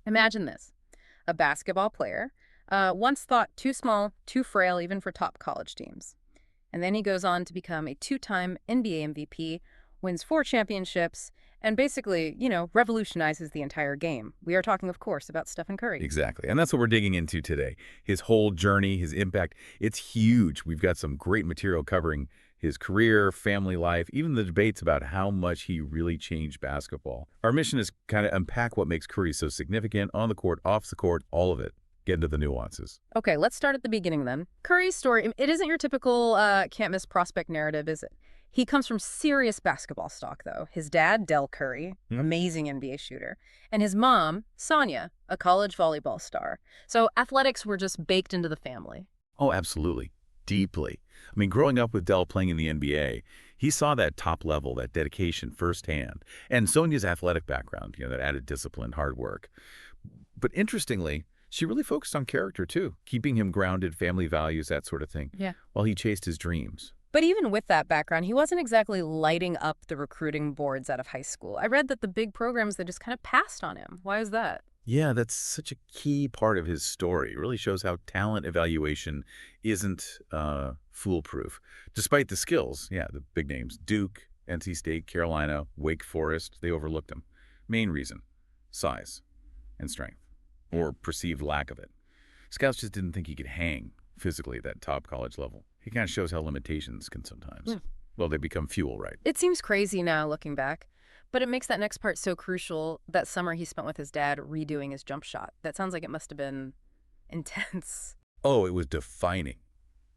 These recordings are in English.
Imagine this. A basketball player, once thought too small, too frail even for top college teams. And then he goes on to become a two-time NBA MVP, wins 4 championships, and basically, revolutionizes the entire game. We are talking, of course, about Stephen Curry. Exactly. And that's what we're digging into today. His whole journey, his impact, it's huge. We've got some great material covering his career, family life, even the debates about how much he really changed basketball. Our mission is kind of unpack what makes Curry so significant on the court, off the court, all of it. Get into the nuances. Okay, let's start at the beginning then. Curry's story, it isn't your typical can't-miss prospect narrative, is it? He comes from serious basketball stock, though. His dad, Del Curry, amazing NBA shooter, and his mom, Sonia, a college volleyball star. So athletics were just baked into the family. Oh, absolutely. Deeply. I mean, growing up with Dell playing in the NBA, he saw that top level, that dedication firsthand. And Sonia's athletic background, that added discipline, hard work. But interestingly, she really focused on character, too, keeping him grounded, family values, that sort of thing, while he chased his dreams. But even with that background, he wasn't exactly lighting up the recruiting boards out of high school. I read that the big programs, they just kind of passed on him. Why is that? Yeah, that's such a key part of his story. It really shows how talent evaluation isn't foolproof. Despite the skills, the big names, Duke, NC State, Carolina, Wake Forest, they overlooked him. Main reason, size and strength, or perceived lack of it. Scouts just didn't think he could hang physically at that top college level. He kind of shows how limitations can sometimes, well, they become fuel, right? It seems crazy now looking back, but it makes that next part so crucial. That summer he spent with his dad redoing his jump shot. That sounds like it must have been intense. Oh, it was defining.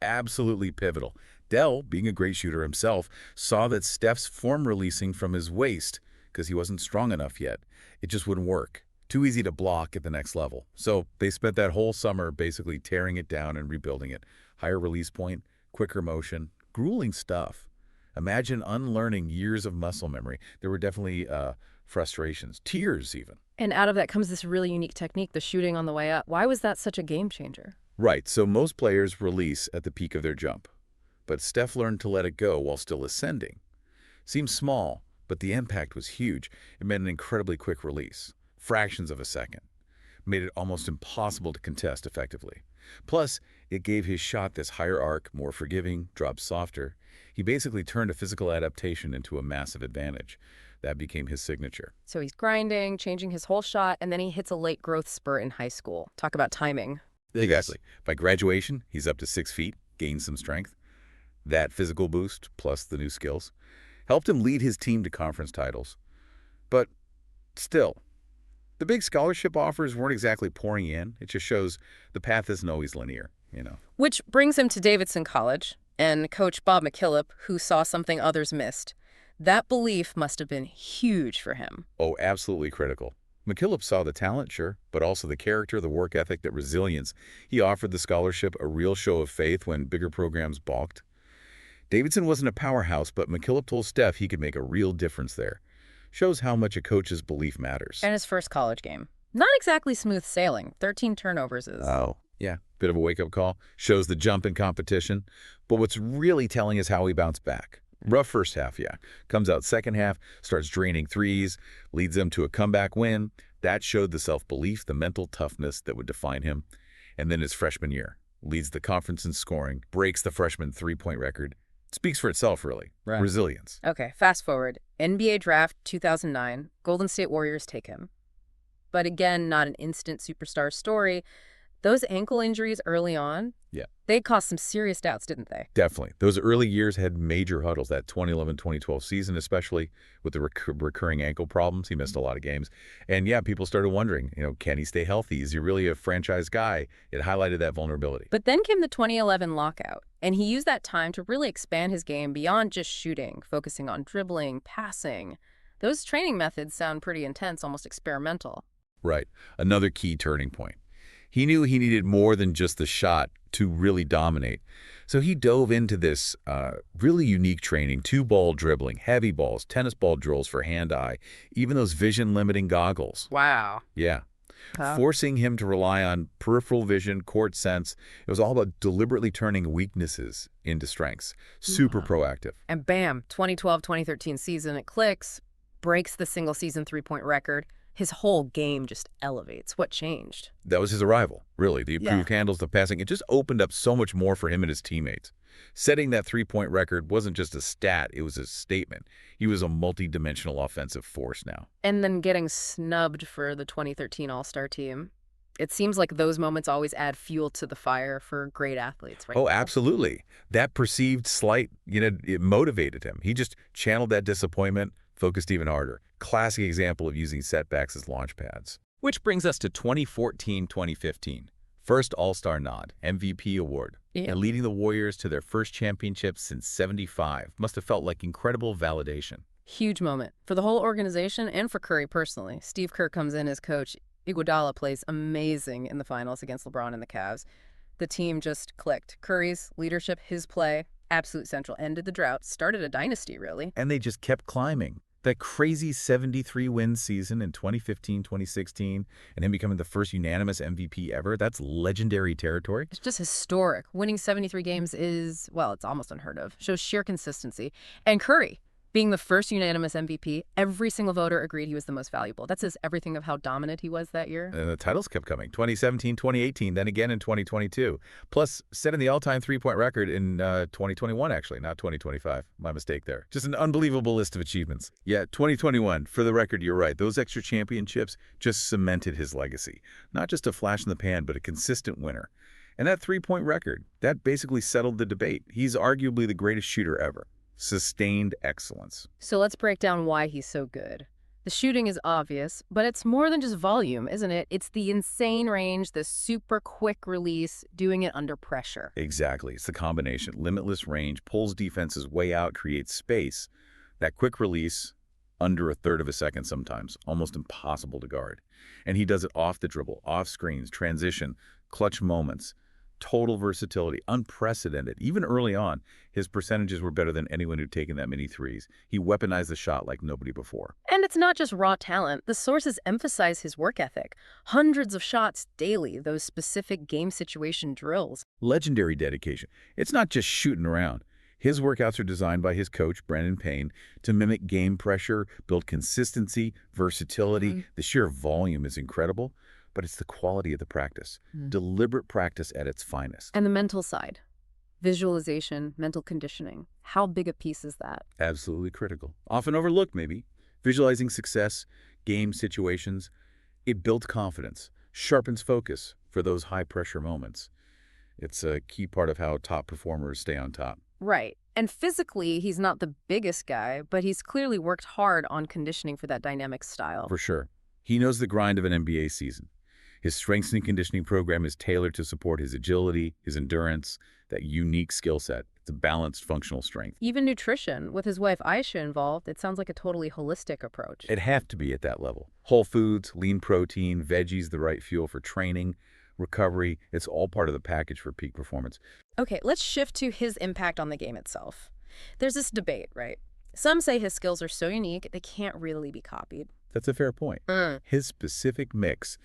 Absolutely pivotal. Dell, being a great shooter himself, saw that Steph's form releasing from his waist because he wasn't strong enough yet. It just wouldn't work. Too easy to block at the next level. So they spent that whole summer basically tearing it down and rebuilding it. Higher release point, quicker motion, grueling stuff. Imagine unlearning years of muscle memory. There were definitely frustrations, tears even. And out of that comes this really unique technique, the shooting on the way up. Why was that such a game changer? Right, so most players release at the peak of their jump. But Steph learned to let it go while still ascending. Seems small, but the impact was huge. It meant an incredibly quick release. Fractions of a second. Made it almost impossible to contest effectively. Plus, it gave his shot this higher arc, more forgiving, dropped softer. He basically turned a physical adaptation into a massive advantage. That became his signature. So he's grinding, changing his whole shot, and then he hits a late growth spurt in high school. Talk about timing. Exactly. By graduation, he's up to 6 feet, gained some strength. That physical boost, plus the new skills, helped him lead his team to conference titles. But still, the big scholarship offers weren't exactly pouring in. It just shows the path isn't always linear, Which brings him to Davidson College and Coach Bob McKillop, who saw something others missed. That belief must have been huge for him. Oh, absolutely critical. McKillop saw the talent, sure, but also the character, the work ethic, the resilience. He offered the scholarship a real show of faith when bigger programs balked. Davidson wasn't a powerhouse, but McKillop told Steph he could make a real difference there. Shows how much a coach's belief matters. And his first college game. Not exactly smooth sailing. 13 turnovers is... Oh, yeah. Bit of a wake-up call. Shows the jump in competition. But what's really telling is how he bounced back. Rough first half, yeah. Comes out second half, starts draining threes, leads them to a comeback win. That showed the self-belief, the mental toughness that would define him. And then his freshman year. Leads the conference in scoring, breaks the freshman three-point record. Speaks for itself, really. Right. Resilience. Okay, fast forward. NBA draft 2009. Golden State Warriors take him. But again, not an instant superstar story. Those ankle injuries early on, they caused some serious doubts, didn't they? Definitely. Those early years had major huddles, that 2011-2012 season, especially with the recurring ankle problems. He missed a lot of games. And people started wondering, can he stay healthy? Is he really a franchise guy? It highlighted that vulnerability. But then came the 2011 lockout, and he used that time to really expand his game beyond just shooting, focusing on dribbling, passing. Those training methods sound pretty intense, almost experimental. Right. Another key turning point. He knew he needed more than just the shot to really dominate. So he dove into this really unique training, 2-ball dribbling, heavy balls, tennis ball drills for hand-eye, even those vision-limiting goggles. Wow. Yeah. Forcing him to rely on peripheral vision, court sense. It was all about deliberately turning weaknesses into strengths. Super proactive. And bam, 2012-2013 season, it clicks, breaks the single-season three-point record. His whole game just elevates. What changed? That was his arrival, really. The Yeah. improved handles, the passing, it just opened up so much more for him and his teammates. Setting that three-point record wasn't just a stat, it was a statement. He was a multi-dimensional offensive force now. And then getting snubbed for the 2013 All-Star team. It seems like those moments always add fuel to the fire for great athletes, right? Oh, absolutely. That perceived slight, it motivated him. He just channeled that disappointment, focused even harder. Classic example of using setbacks as launch pads. Which brings us to 2014-2015. First All-Star nod, MVP award, and leading the Warriors to their first championship since '75 must have felt like incredible validation. Huge moment for the whole organization and for Curry personally. Steve Kerr comes in as coach. Iguodala plays amazing in the finals against LeBron and the Cavs. The team just clicked. Curry's leadership, his play, absolute central. Ended the drought, started a dynasty, really. And they just kept climbing. That crazy 73-win season in 2015-2016 and him becoming the first unanimous MVP ever, that's legendary territory. It's just historic. Winning 73 games is, well, it's almost unheard of. Shows sheer consistency. And Curry, being the first unanimous MVP, every single voter agreed he was the most valuable. That says everything of how dominant he was that year. And the titles kept coming. 2017, 2018, then again in 2022. Plus, setting the all-time three-point record in 2021, actually, not 2025. My mistake there. Just an unbelievable list of achievements. Yeah, 2021, for the record, you're right. Those extra championships just cemented his legacy. Not just a flash in the pan, but a consistent winner. And that three-point record, that basically settled the debate. He's arguably the greatest shooter ever. Sustained excellence. So let's break down why he's so good. The shooting is obvious, but it's more than just volume, isn't it? It's the insane range, the super quick release, doing it under pressure. Exactly. It's the combination. Limitless range, pulls defenses way out, creates space. That quick release, under a third of a second sometimes, almost impossible to guard. And he does it off the dribble, off screens, transition, clutch moments. Total versatility, unprecedented. Even early on, his percentages were better than anyone who'd taken that many threes. He weaponized the shot like nobody before. And it's not just raw talent. The sources emphasize his work ethic. Hundreds of shots daily, those specific game situation drills. Legendary dedication. It's not just shooting around. His workouts are designed by his coach, Brandon Payne, to mimic game pressure, build consistency, versatility. The sheer volume is incredible. But it's the quality of the practice. Deliberate practice at its finest. And the mental side. Visualization, mental conditioning. How big a piece is that? Absolutely critical. Often overlooked, maybe. Visualizing success, game situations. It builds confidence, sharpens focus for those high-pressure moments. It's a key part of how top performers stay on top. Right. And physically, he's not the biggest guy, but he's clearly worked hard on conditioning for that dynamic style. For sure. He knows the grind of an NBA season. His strength and conditioning program is tailored to support his agility, his endurance, that unique skill set. It's a balanced functional strength. Even nutrition, with his wife Aisha involved, it sounds like a totally holistic approach. It'd have to be at that level. Whole foods, lean protein, veggies, the right fuel for training, recovery. It's all part of the package for peak performance. Okay, let's shift to his impact on the game itself. There's this debate, right? Some say his skills are so unique, they can't really be copied. That's a fair point. His specific mix,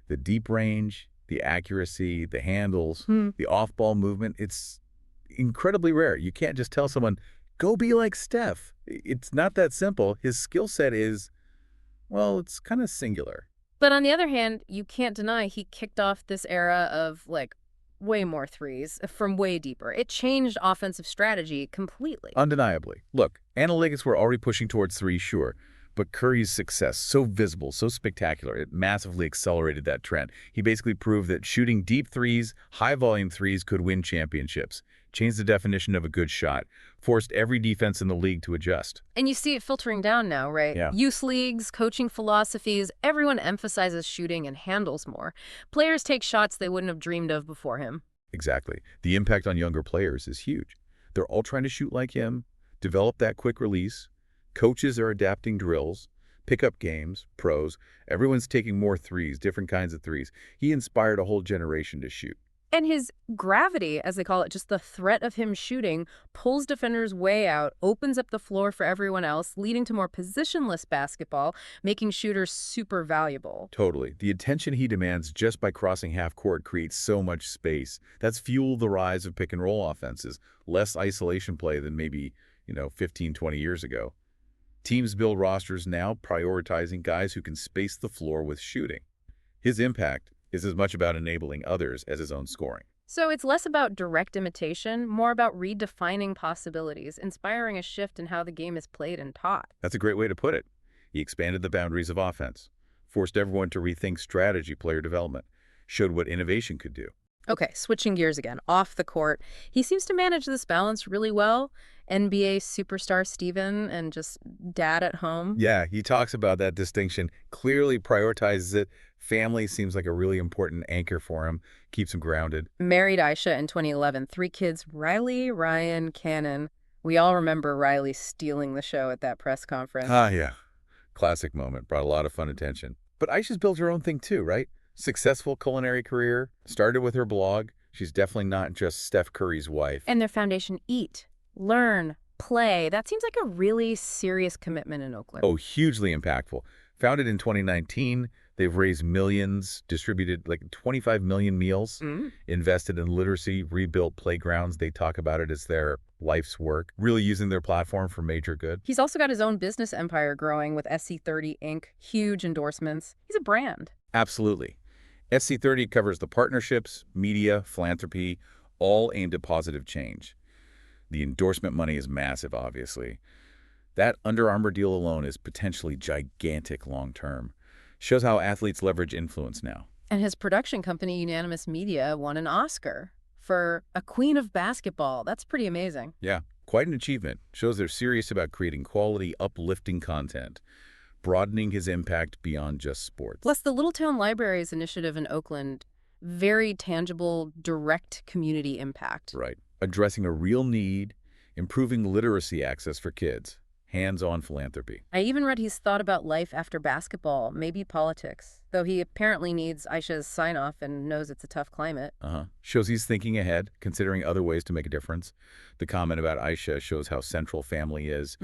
the deep range, the accuracy, the handles, the off-ball movement, it's incredibly rare. You can't just tell someone, go be like Steph. It's not that simple. His skill set is, well, it's kind of singular. But on the other hand, you can't deny he kicked off this era of, like, way more threes from way deeper. It changed offensive strategy completely. Undeniably. Look, analytics were already pushing towards three, sure. But Curry's success, so visible, so spectacular, it massively accelerated that trend. He basically proved that shooting deep threes, high-volume threes could win championships, changed the definition of a good shot, forced every defense in the league to adjust. And you see it filtering down now, right? Yeah. Youth leagues, coaching philosophies, everyone emphasizes shooting and handles more. Players take shots they wouldn't have dreamed of before him. Exactly. The impact on younger players is huge. They're all trying to shoot like him, develop that quick release. Coaches are adapting drills, pickup games, pros. Everyone's taking more threes, different kinds of threes. He inspired a whole generation to shoot. And his gravity, as they call it, just the threat of him shooting, pulls defenders way out, opens up the floor for everyone else, leading to more positionless basketball, making shooters super valuable. Totally. The attention he demands just by crossing half court creates so much space. That's fueled the rise of pick-and-roll offenses, less isolation play than maybe, 15, 20 years ago. Teams build rosters now prioritizing guys who can space the floor with shooting. His impact is as much about enabling others as his own scoring. So it's less about direct imitation, more about redefining possibilities, inspiring a shift in how the game is played and taught. That's a great way to put it. He expanded the boundaries of offense, forced everyone to rethink strategy player development, showed what innovation could do. Okay, switching gears again, off the court. He seems to manage this balance really well. NBA superstar Steven and just dad at home. Yeah, he talks about that distinction, clearly prioritizes it. Family seems like a really important anchor for him, keeps him grounded. Married Aisha in 2011, 3 kids, Riley, Ryan, Cannon. We all remember Riley stealing the show at that press conference. Ah, yeah. Classic moment, brought a lot of fun attention. But Aisha's built her own thing too, right? Successful culinary career, started with her blog. She's definitely not just Steph Curry's wife. And their foundation, eat, learn, play. That seems like a really serious commitment in Oakland. Oh, hugely impactful. Founded in 2019, they've raised millions, distributed like 25 million meals, invested in literacy, rebuilt playgrounds. They talk about it as their life's work, really using their platform for major good. He's also got his own business empire growing with SC30 Inc., huge endorsements. He's a brand. Absolutely. SC30 covers the partnerships, media, philanthropy, all aimed at positive change. The endorsement money is massive, obviously. That Under Armour deal alone is potentially gigantic long-term. Shows how athletes leverage influence now. And his production company, Unanimous Media, won an Oscar for a queen of basketball. That's pretty amazing. Yeah, quite an achievement. Shows they're serious about creating quality, uplifting content, broadening his impact beyond just sports. Plus, the Little Town Libraries initiative in Oakland, very tangible, direct community impact. Right. Addressing a real need, improving literacy access for kids. Hands-on philanthropy. I even read he's thought about life after basketball, maybe politics, though he apparently needs Aisha's sign-off and knows it's a tough climate. Shows he's thinking ahead, considering other ways to make a difference. The comment about Aisha shows how central family is.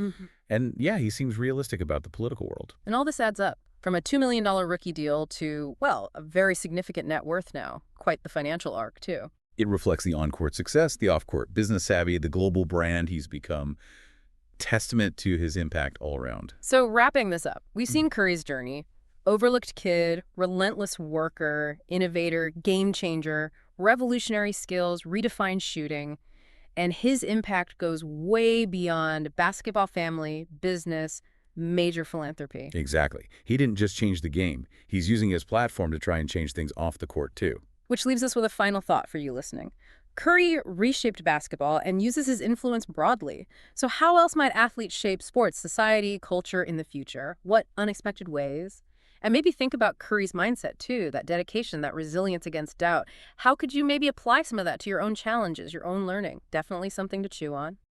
And yeah, he seems realistic about the political world. And all this adds up, from a $2 million rookie deal to, well, a very significant net worth now. Quite the financial arc, too. It reflects the on-court success, the off-court business savvy, the global brand he's become. Testament to his impact all around. So wrapping this up, we've seen Curry's journey. Overlooked kid, relentless worker, innovator, game changer, revolutionary skills, redefined shooting. And his impact goes way beyond basketball family, business, major philanthropy. Exactly. He didn't just change the game. He's using his platform to try and change things off the court, too. Which leaves us with a final thought for you listening. Curry reshaped basketball and uses his influence broadly. So how else might athletes shape sports, society, culture in the future? What unexpected ways? And maybe think about Curry's mindset, too, that dedication, that resilience against doubt. How could you maybe apply some of that to your own challenges, your own learning? Definitely something to chew on.